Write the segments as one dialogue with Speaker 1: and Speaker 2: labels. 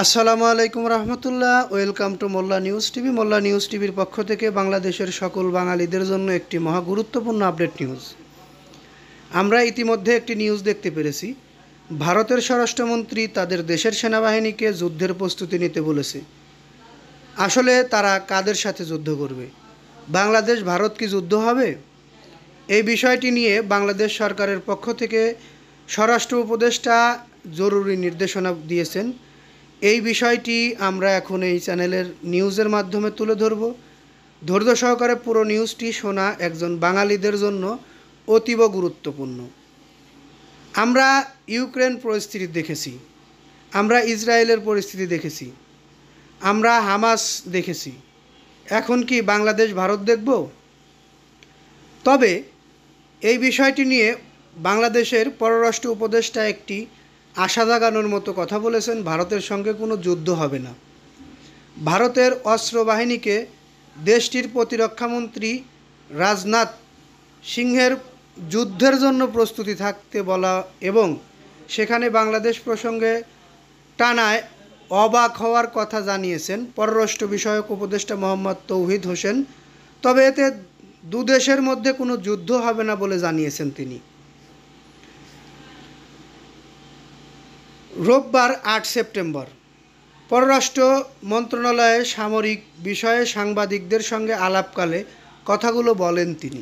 Speaker 1: আসসালামু আলাইকুম রহমতুল্লাহ। Welcome to Molla news TV. Molla news টিভির পক্ষ থেকে বাংলাদেশের সকল বাঙালিদের জন্য একটি মহা গুরুত্বপূর্ণ আপডেট নিউজ। আমরা ইতিমধ্যে একটি নিউজ দেখতে পেরেছি, ভারতের স্বরাষ্ট্রমন্ত্রী তাদের দেশের সেনাবাহিনীকে যুদ্ধের প্রস্তুতি নিতে বলেছে। আসলে তারা কাদের সাথে যুদ্ধ করবে? বাংলাদেশ ভারত কি যুদ্ধ হবে? এই বিষয়টি নিয়ে বাংলাদেশ সরকারের পক্ষ থেকে স্বরাষ্ট্র উপদেষ্টা জরুরি নির্দেশনা দিয়েছেন। এই বিষয়টি আমরা এখন এই চ্যানেলের নিউজের মাধ্যমে তুলে ধরব। ধৈর্য সহকারে পুরো নিউজটি শোনা একজন বাঙালিদের জন্য অতীব গুরুত্বপূর্ণ। আমরা ইউক্রেন পরিস্থিতি দেখেছি, আমরা ইসরায়েলের পরিস্থিতি দেখেছি, আমরা হামাস দেখেছি। এখন কি বাংলাদেশ ভারত দেখব? তবে এই বিষয়টি নিয়ে বাংলাদেশের পররাষ্ট্র উপদেষ্টা একটি আশা জাগানোর মতো কথা বলেছেন, ভারতের সঙ্গে কোনো যুদ্ধ হবে না। ভারতের অস্ত্র বাহিনীকে দেশটির প্রতিরক্ষামন্ত্রী রাজনাথ সিংহের যুদ্ধের জন্য প্রস্তুতি থাকতে বলা এবং সেখানে বাংলাদেশ প্রসঙ্গে টানায় অবাক হওয়ার কথা জানিয়েছেন পররাষ্ট্র বিষয়ক উপদেষ্টা মোহাম্মদ তৌহিদ হোসেন। তবে এতে দুদেশের মধ্যে কোনো যুদ্ধ হবে না বলে জানিয়েছেন তিনি। রোববার ৮ সেপ্টেম্বর পররাষ্ট্র মন্ত্রণালয়ে সামরিক বিষয়ে সাংবাদিকদের সঙ্গে আলাপকালে কথাগুলো বলেন তিনি।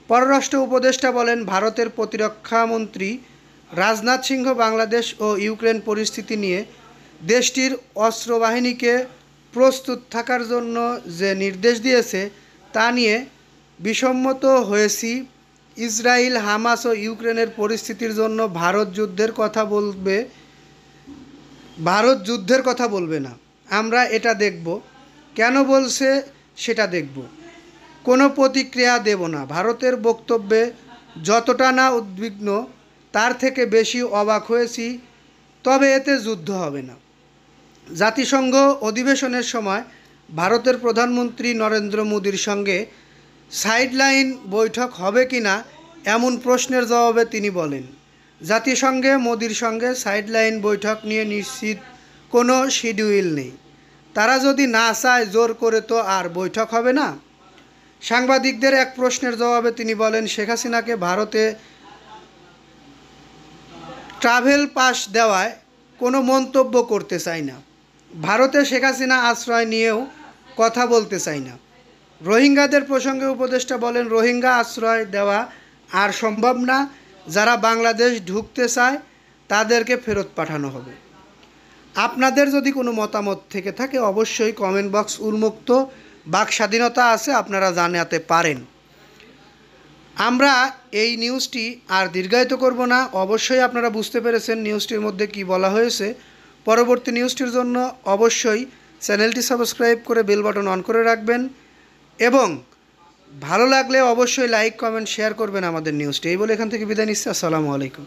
Speaker 1: পররাষ্ট্র উপদেষ্টা বলেন, ভারতের প্রতিরক্ষামন্ত্রী রাজনাথ সিংহ বাংলাদেশ ও ইউক্রেন পরিস্থিতি নিয়ে দেশটির অস্ত্র বাহিনীকে প্রস্তুত থাকার জন্য যে নির্দেশ দিয়েছে তা নিয়ে বিসম্মত হয়েছি। ইসরায়েল, হামাস ও ইউক্রেনের পরিস্থিতির জন্য ভারত যুদ্ধের কথা বলবে না। আমরা এটা দেখব, কেন বলছে সেটা দেখব, কোনো প্রতিক্রিয়া দেব না। ভারতের বক্তব্যে যতটা না উদ্বিগ্ন তার থেকে বেশি অবাক হয়েছি। তবে এতে যুদ্ধ হবে না। জাতিসংঘ অধিবেশনের সময় ভারতের প্রধানমন্ত্রী নরেন্দ্র মোদির সঙ্গে সাইডলাইন বৈঠক হবে কি না এমন প্রশ্নের জবাবে তিনি বলেন, জাতিসংঘে মোদির সঙ্গে সাইডলাইন বৈঠক নিয়ে নিশ্চিত কোনো শিডিউল নেই। তারা যদি না চায় জোর করে তো আর বৈঠক হবে না। সাংবাদিকদের এক প্রশ্নের জবাবে তিনি বলেন, শেখ হাসিনাকে ভারতে ট্রাভেল পাস দেওয়ায় কোনো মন্তব্য করতে চাই না। ভারতে শেখ হাসিনা আশ্রয় নিয়েও কথা বলতে চাই না। রোহিঙ্গাদের প্রসঙ্গে উপদেষ্টা বলেন, রোহিঙ্গা আশ্রয় দেওয়া আর সম্ভব না। যারা বাংলাদেশ ঢুকতে চায় তাদেরকে ফেরত পাঠানো হবে। আপনাদের যদি কোনো মতামত থেকে থাকে অবশ্যই কমেন্ট বক্স উন্মুক্ত, বাক স্বাধীনতা আছে, আপনারা জানাতে পারেন। আমরা এই নিউজটি আর দীর্ঘায়িত করব না। অবশ্যই আপনারা বুঝতে পেরেছেন নিউজটির মধ্যে কি বলা হয়েছে। পরবর্তী নিউজটির জন্য অবশ্যই চ্যানেলটি সাবস্ক্রাইব করে বেল বাটন অন করে রাখবেন এবং ভালো লাগলে অবশ্যই লাইক, কমেন্ট, শেয়ার করবেন আমাদের নিউজটি। এই বলে এখান থেকে বিদায় নিচ্ছি। আসসালামু আলাইকুম।